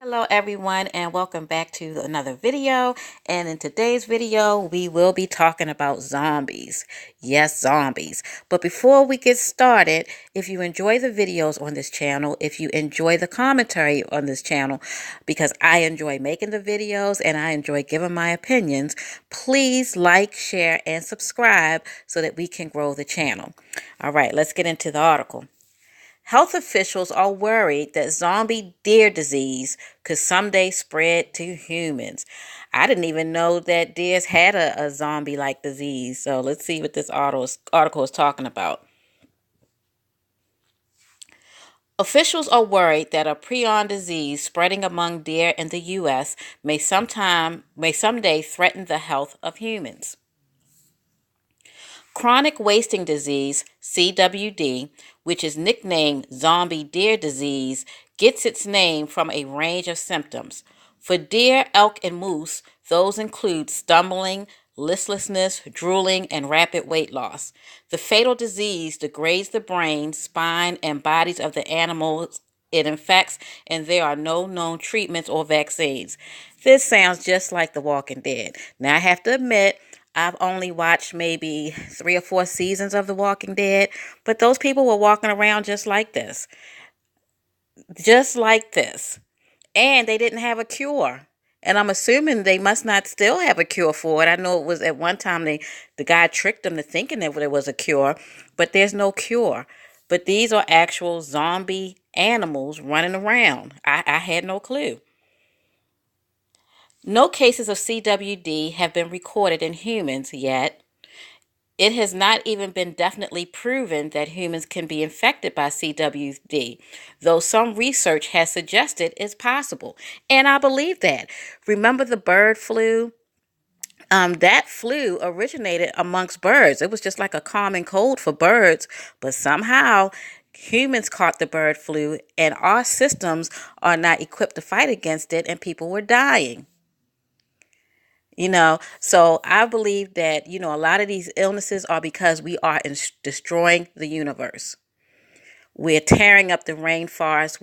Hello everyone and welcome back to another video, and in today's video we will be talking about zombies. Yes, zombies. But before we get started, if you enjoy the videos on this channel, if you enjoy the commentary on this channel, because I enjoy making the videos and I enjoy giving my opinions, please like, share, and subscribe so that we can grow the channel. Alright, let's get into the article. Health officials are worried that zombie deer disease could someday spread to humans. I didn't even know that deers had a zombie-like disease. So let's see what this article is talking about. Officials are worried that a prion disease spreading among deer in the U.S. may someday threaten the health of humans. Chronic wasting disease, CWD, which is nicknamed zombie deer disease, gets its name from a range of symptoms. For deer, elk, and moose, those include stumbling, listlessness, drooling, and rapid weight loss. The fatal disease degrades the brain, spine, and bodies of the animals it infects, and there are no known treatments or vaccines. This sounds just like The Walking Dead. Now, I have to admit, I've only watched maybe 3 or 4 seasons of The Walking Dead, but those people were walking around just like this. Just like this. And they didn't have a cure. And I'm assuming they must not still have a cure for it. I know it was at one time the guy tricked them to thinking that there was a cure, but there's no cure. But these are actual zombie animals running around. I had no clue. No cases of CWD have been recorded in humans yet. It has not even been definitely proven that humans can be infected by CWD, though some research has suggested it's possible. And I believe that. Remember the bird flu? That flu originated amongst birds. It was just like a common cold for birds, but somehow humans caught the bird flu, and our systems are not equipped to fight against it, and people were dying. So I believe that, a lot of these illnesses are because we are destroying the universe. We're tearing up the rainforest.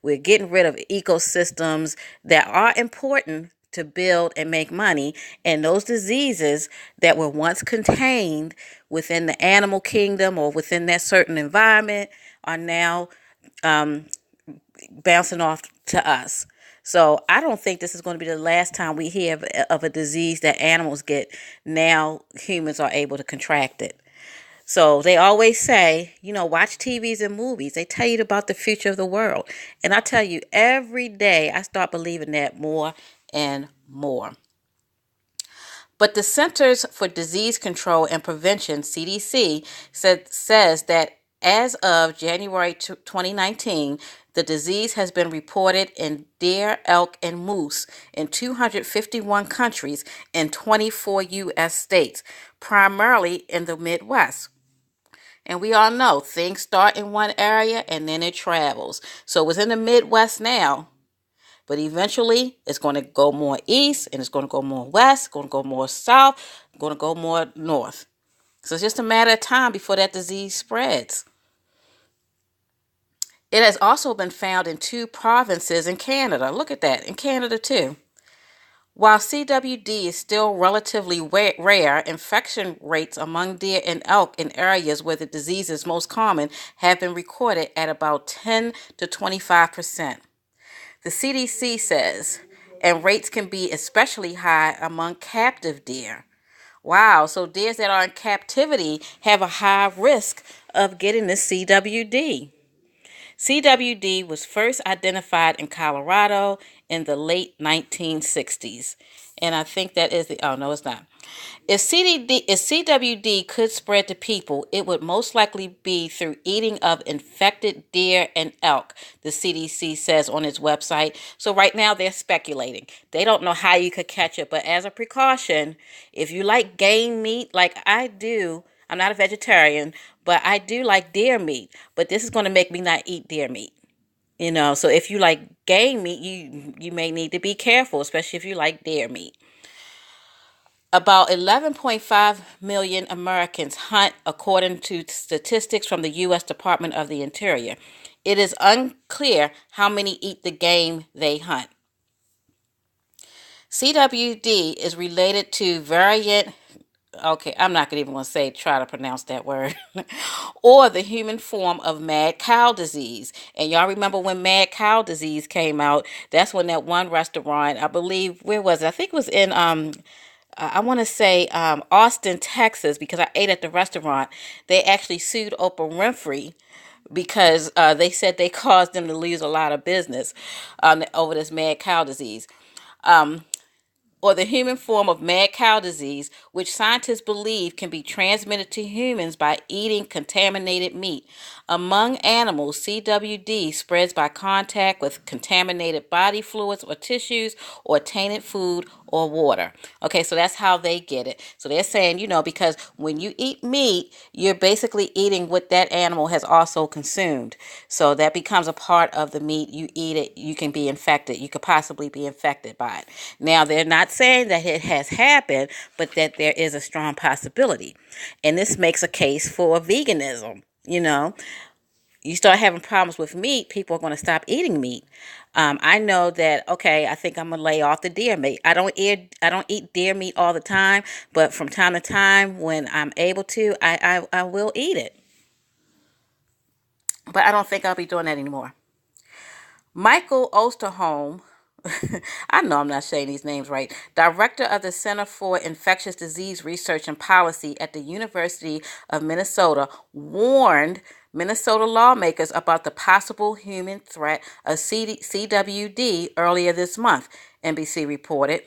We're getting rid of ecosystems that are important to build and make money. And those diseases that were once contained within the animal kingdom or within that certain environment are now bouncing off to us. So I don't think this is going to be the last time we hear of a disease that animals get. Now humans are able to contract it. So they always say, watch TVs and movies. They tell you about the future of the world. And I tell you, every day I start believing that more and more. But the Centers for Disease Control and Prevention, CDC, says that as of January 2019, the disease has been reported in deer, elk, and moose in 251 countries and 24 U.S. states, primarily in the Midwest. And we all know things start in one area and then it travels. So it's in the Midwest now, but eventually it's going to go more east and it's going to go more west, going to go more south, going to go more north. So it's just a matter of time before that disease spreads. It has also been found in 2 provinces in Canada. Look at that, in Canada too. While CWD is still relatively rare, infection rates among deer and elk in areas where the disease is most common have been recorded at about 10 to 25%. The CDC says, and rates can be especially high among captive deer. Wow, so deers that are in captivity have a high risk of getting the CWD. CWD was first identified in Colorado in the late 1960s. And I think that is oh no, it's not. If CWD could spread to people, it would most likely be through eating of infected deer and elk, the CDC says on its website. So right now they're speculating. They don't know how you could catch it, but as a precaution, if you like game meat like I do, I'm not a vegetarian, but I do like deer meat. But this is going to make me not eat deer meat. So if you like game meat, you may need to be careful, especially if you like deer meat. About 11.5 million Americans hunt, according to statistics from the U.S. Department of the Interior. It is unclear how many eat the game they hunt. CWD is related to variant, okay, I'm not even going to try to pronounce that word, or the human form of mad cow disease. And y'all remember when mad cow disease came out? That's when that one restaurant, I believe, where was it? I think it was in, I want to say Austin, Texas, because I ate at the restaurant. They actually sued Oprah Winfrey because they said they caused them to lose a lot of business over this mad cow disease. Um, or the human form of mad cow disease, which scientists believe can be transmitted to humans by eating contaminated meat. Among animals, CWD spreads by contact with contaminated body fluids or tissues or tainted food or water. Okay, so that's how they get it. So they're saying, because when you eat meat, you're basically eating what that animal has also consumed. So that becomes a part of the meat. You eat it, you can be infected. You could possibly be infected by it. Now, they're not saying that it has happened, but that there is a strong possibility. And this makes a case for veganism. You start having problems with meat, people are going to stop eating meat. I know that. Okay, I think I'm gonna lay off the deer meat. I don't eat deer meat all the time, but from time to time, when I'm able to, I will eat it. But I don't think I'll be doing that anymore. Michael Osterholm, I know I'm not saying these names right, director of the Center for Infectious Disease Research and Policy at the University of Minnesota, warned Minnesota lawmakers about the possible human threat of CWD earlier this month, NBC reported.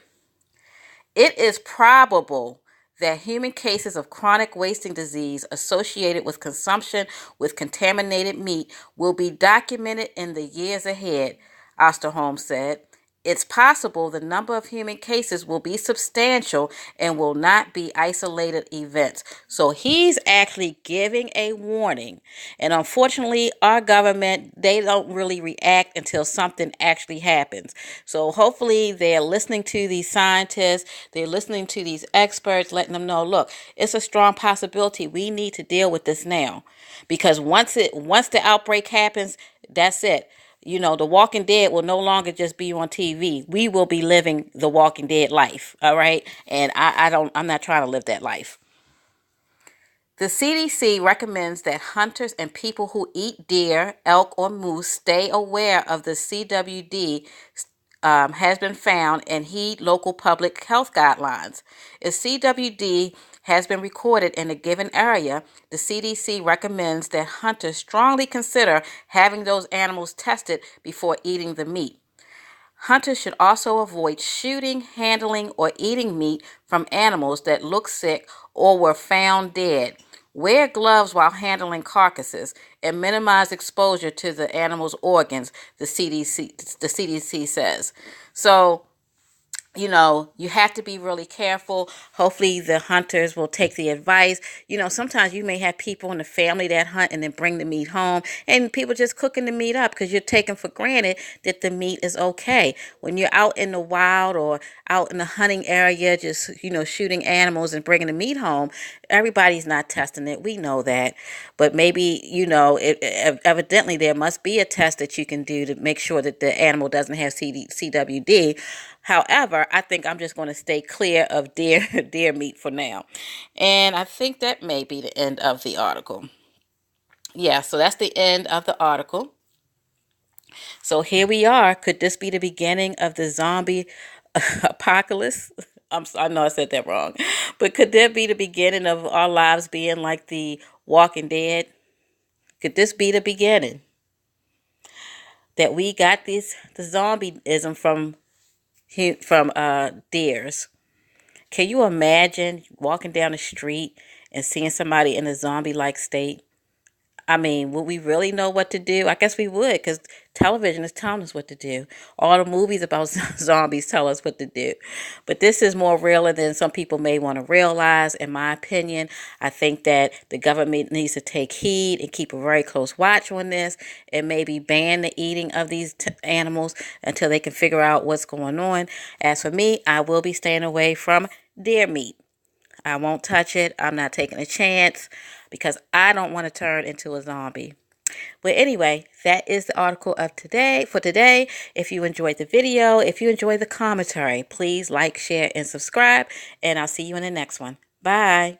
It is probable that human cases of chronic wasting disease associated with consumption with contaminated meat will be documented in the years ahead, Osterholm said. It's possible the number of human cases will be substantial and will not be isolated events. So he's actually giving a warning. And unfortunately, our government, they don't really react until something actually happens. So hopefully they're listening to these scientists, they're listening to these experts, letting them know, look, it's a strong possibility. We need to deal with this now. Because once the outbreak happens, that's it. The Walking Dead will no longer just be on TV. We will be living the Walking Dead life. All right. And I'm not trying to live that life. The CDC recommends that hunters and people who eat deer, elk, or moose stay aware of the CWD has been found and heed local public health guidelines. If CWD has been recorded in a given area, the CDC recommends that hunters strongly consider having those animals tested before eating the meat. Hunters should also avoid shooting, handling, or eating meat from animals that look sick or were found dead. Wear gloves while handling carcasses and minimize exposure to the animal's organs, the CDC says. So, you have to be really careful. Hopefully the hunters will take the advice. Sometimes you may have people in the family that hunt and then bring the meat home, and people just cooking the meat up because you're taking for granted that the meat is okay. When you're out in the wild or out in the hunting area, just, shooting animals and bringing the meat home, everybody's not testing it. We know that. But maybe, evidently there must be a test that you can do to make sure that the animal doesn't have CWD. However, I think I'm just going to stay clear of deer meat for now. And I think that may be the end of the article. Yeah, so that's the end of the article. So here we are. Could this be the beginning of the zombie apocalypse? I know I said that wrong. But could that be the beginning of our lives being like the Walking Dead? Could this be the beginning? That we got the zombieism from deers. Can you imagine walking down the street and seeing somebody in a zombie-like state? I mean, would we really know what to do? I guess we would, because television is telling us what to do. All the movies about zombies tell us what to do. But this is more realer than some people may want to realize, in my opinion. I think that the government needs to take heed and keep a very close watch on this and maybe ban the eating of these animals until they can figure out what's going on. As for me, I will be staying away from deer meat. I won't touch it. I'm not taking a chance because I don't want to turn into a zombie. But anyway, that is the article of today for today. If you enjoyed the video, if you enjoyed the commentary, please like, share, and subscribe. And I'll see you in the next one. Bye.